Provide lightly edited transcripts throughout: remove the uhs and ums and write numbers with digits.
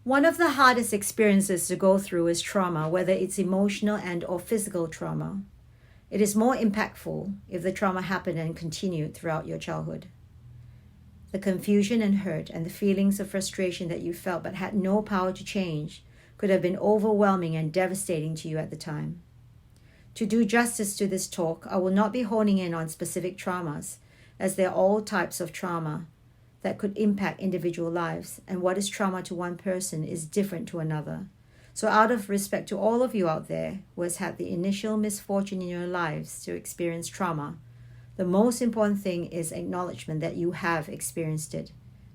One of the hardest experiences to go through is trauma, whether it's emotional and or physical trauma. It is more impactful if the trauma happened and continued throughout your childhood. The confusion and hurt and the feelings of frustration that you felt but had no power to change could have been overwhelming and devastating to you at the time. To do justice to this talk, I will not be honing in on specific traumas, as there are all types of trauma that could impact individual lives, and what is trauma to one person is different to another. So out of respect to all of you out there who has had the initial misfortune in your lives to experience trauma, the most important thing is acknowledgement that you have experienced it,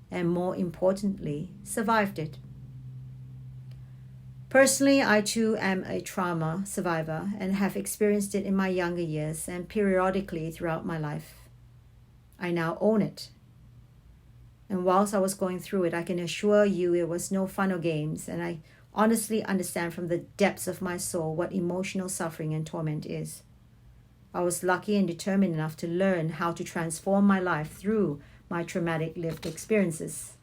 and more importantly, survived it. Personally, I too am a trauma survivor and have experienced it in my younger years and periodically throughout my life. I now own it. And whilst I was going through it, I can assure you it was no fun or games, and I honestly understand from the depths of my soul what emotional suffering and torment is. I was lucky and determined enough to learn how to transform my life through my traumatic lived experiences.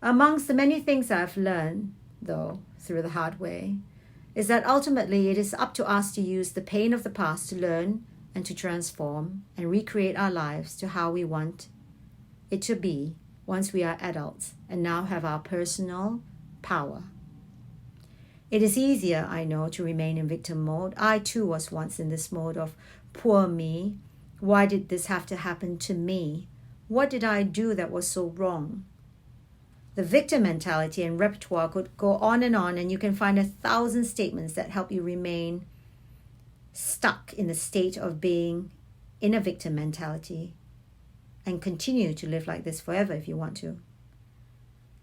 Amongst the many things I've learned, though, through the hard way, is that ultimately it is up to us to use the pain of the past to learn and to transform and recreate our lives to how we want it to be once we are adults and now have our personal power. It is easier, I know, to remain in victim mode. I too was once in this mode of poor me. Why did this have to happen to me? What did I do that was so wrong? The victim mentality and repertoire could go on, and you can find 1,000 statements that help you remain stuck in the state of being in a victim mentality and continue to live like this forever if you want to.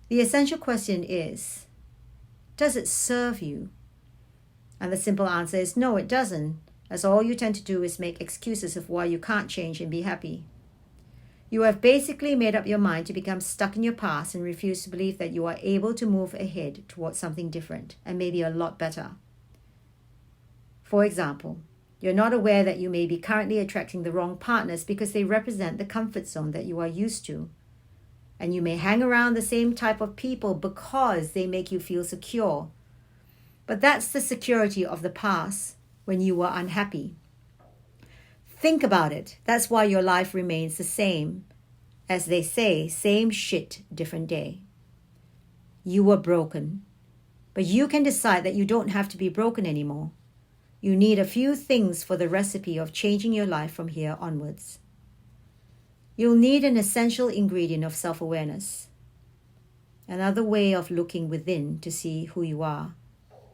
The essential question is, does it serve you? And the simple answer is no, it doesn't, as all you tend to do is make excuses of why you can't change and be happy. You have basically made up your mind to become stuck in your past and refuse to believe that you are able to move ahead towards something different and maybe a lot better. For example, you're not aware that you may be currently attracting the wrong partners because they represent the comfort zone that you are used to. And you may hang around the same type of people because they make you feel secure. But that's the security of the past when you were unhappy. Think about it. That's why your life remains the same. As they say, same shit, different day. You were broken. But you can decide that you don't have to be broken anymore. You need a few things for the recipe of changing your life from here onwards. You'll need an essential ingredient of self-awareness. Another way of looking within to see who you are.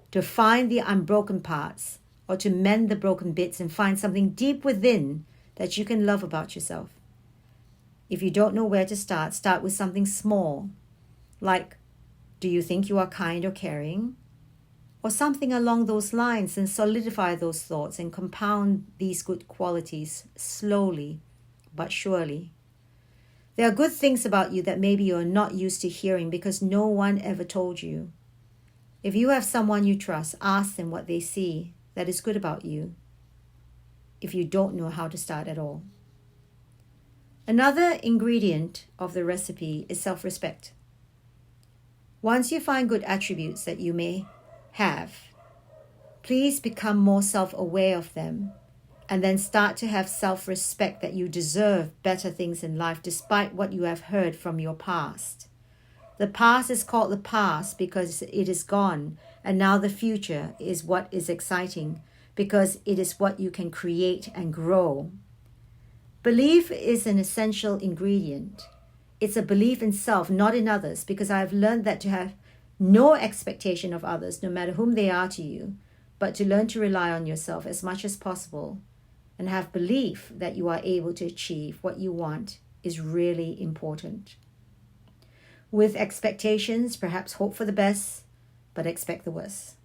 To find the unbroken parts, or to mend the broken bits and find something deep within that you can love about yourself. If you don't know where to start with something small, like, do you think you are kind or caring? Or something along those lines, and solidify those thoughts and compound these good qualities slowly but surely. There are good things about you that maybe you're not used to hearing because no one ever told you. If you have someone you trust, ask them what they see that is good about you, if you don't know how to start at all. Another ingredient of the recipe is self-respect. Once you find good attributes that you may have, please become more self-aware of them, and then start to have self-respect that you deserve better things in life despite what you have heard from your past. The past is called the past because it is gone, and now the future is what is exciting because it is what you can create and grow. Belief is an essential ingredient. It's a belief in self, not in others, because I have learned that to have no expectation of others, no matter whom they are to you, but to learn to rely on yourself as much as possible and have belief that you are able to achieve what you want is really important. With expectations, perhaps hope for the best, but expect the worst.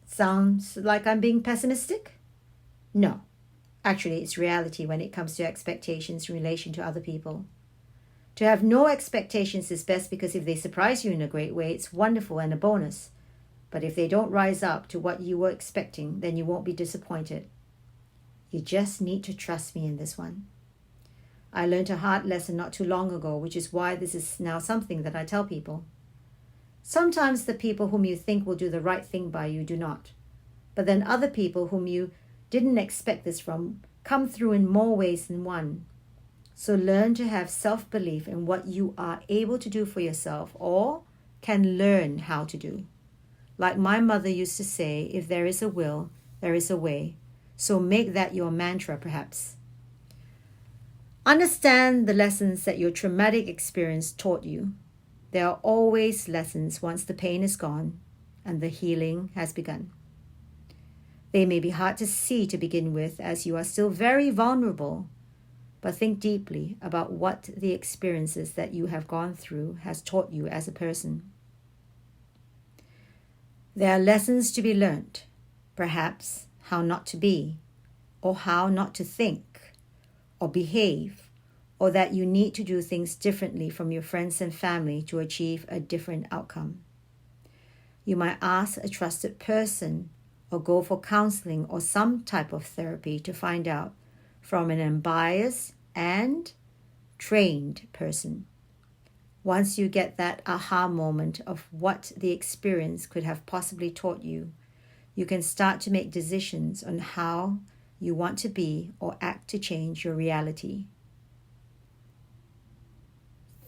Sounds like I'm being pessimistic? No. Actually, it's reality when it comes to expectations in relation to other people. To have no expectations is best because if they surprise you in a great way, it's wonderful and a bonus. But if they don't rise up to what you were expecting, then you won't be disappointed. You just need to trust me in this one. I learned a hard lesson not too long ago, which is why this is now something that I tell people. Sometimes the people whom you think will do the right thing by you do not. But then other people whom you didn't expect this from come through in more ways than one. So learn to have self-belief in what you are able to do for yourself or can learn how to do. Like my mother used to say, if there is a will, there is a way. So make that your mantra, perhaps. Understand the lessons that your traumatic experience taught you. There are always lessons once the pain is gone and the healing has begun. They may be hard to see to begin with as you are still very vulnerable, but think deeply about what the experiences that you have gone through has taught you as a person. There are lessons to be learned, perhaps how not to be, or how not to think, or behave, or that you need to do things differently from your friends and family to achieve a different outcome. You might ask a trusted person or go for counseling or some type of therapy to find out from an unbiased and trained person. Once you get that aha moment of what the experience could have possibly taught you, you can start to make decisions on how you want to be or act to change your reality.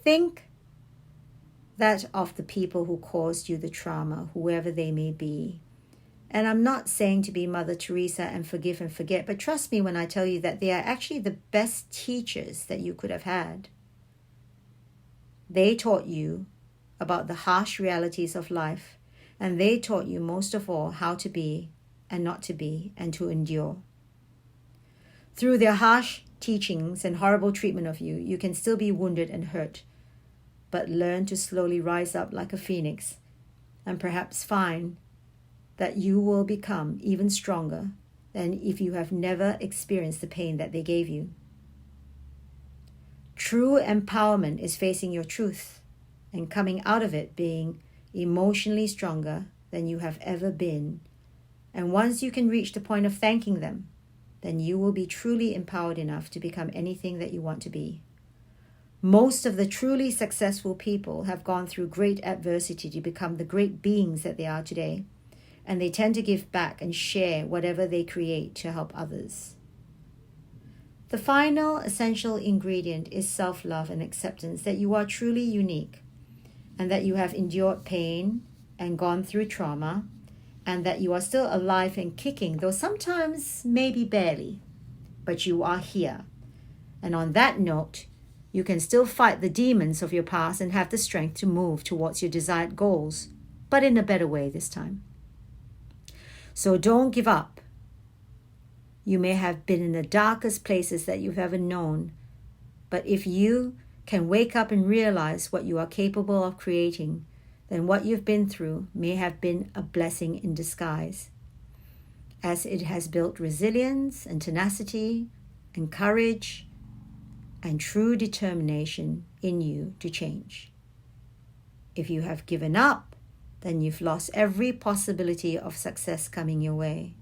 Think that of the people who caused you the trauma, whoever they may be. And I'm not saying to be Mother Teresa and forgive and forget, but trust me when I tell you that they are actually the best teachers that you could have had. They taught you about the harsh realities of life, and they taught you most of all how to be and not to be and to endure. Through their harsh teachings and horrible treatment of you, you can still be wounded and hurt, but learn to slowly rise up like a phoenix and perhaps find that you will become even stronger than if you have never experienced the pain that they gave you. True empowerment is facing your truth and coming out of it being emotionally stronger than you have ever been. And once you can reach the point of thanking them, then you will be truly empowered enough to become anything that you want to be. Most of the truly successful people have gone through great adversity to become the great beings that they are today, and they tend to give back and share whatever they create to help others. The final essential ingredient is self-love and acceptance that you are truly unique and that you have endured pain and gone through trauma and that you are still alive and kicking, though sometimes maybe barely, but you are here. And on that note, you can still fight the demons of your past and have the strength to move towards your desired goals, but in a better way this time. So don't give up. You may have been in the darkest places that you've ever known, but if you can wake up and realize what you are capable of creating, then what you've been through may have been a blessing in disguise, as it has built resilience and tenacity and courage and true determination in you to change. If you have given up, then you've lost every possibility of success coming your way.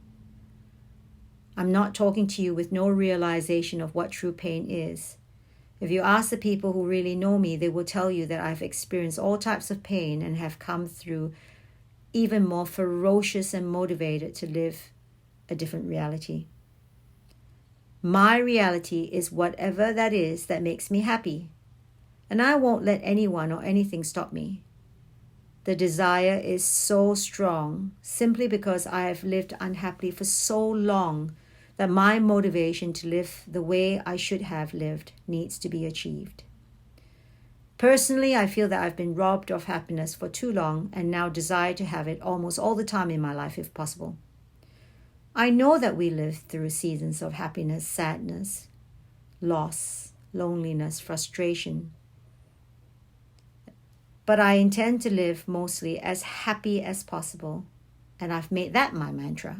I'm not talking to you with no realization of what true pain is. If you ask the people who really know me, they will tell you that I've experienced all types of pain and have come through even more ferocious and motivated to live a different reality. My reality is whatever that is that makes me happy, and I won't let anyone or anything stop me. The desire is so strong simply because I have lived unhappily for so long that my motivation to live the way I should have lived needs to be achieved. Personally, I feel that I've been robbed of happiness for too long and now desire to have it almost all the time in my life if possible. I know that we live through seasons of happiness, sadness, loss, loneliness, frustration. But I intend to live mostly as happy as possible, and I've made that my mantra.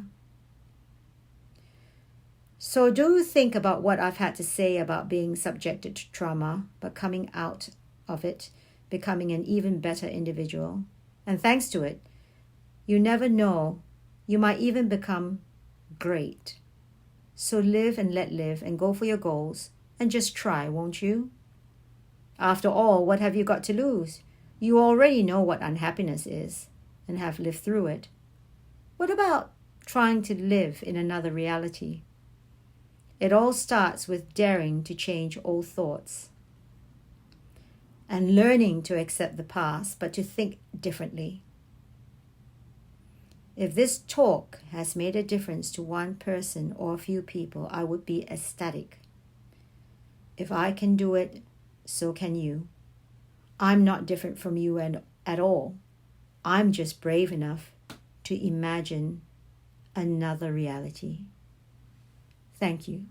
So do think about what I've had to say about being subjected to trauma, but coming out of it, becoming an even better individual. And thanks to it, you never know, you might even become great. So live and let live and go for your goals and just try, won't you? After all, what have you got to lose? You already know what unhappiness is and have lived through it. What about trying to live in another reality? It all starts with daring to change old thoughts and learning to accept the past, but to think differently. If this talk has made a difference to one person or a few people, I would be ecstatic. If I can do it, so can you. I'm not different from you at all. I'm just brave enough to imagine another reality. Thank you.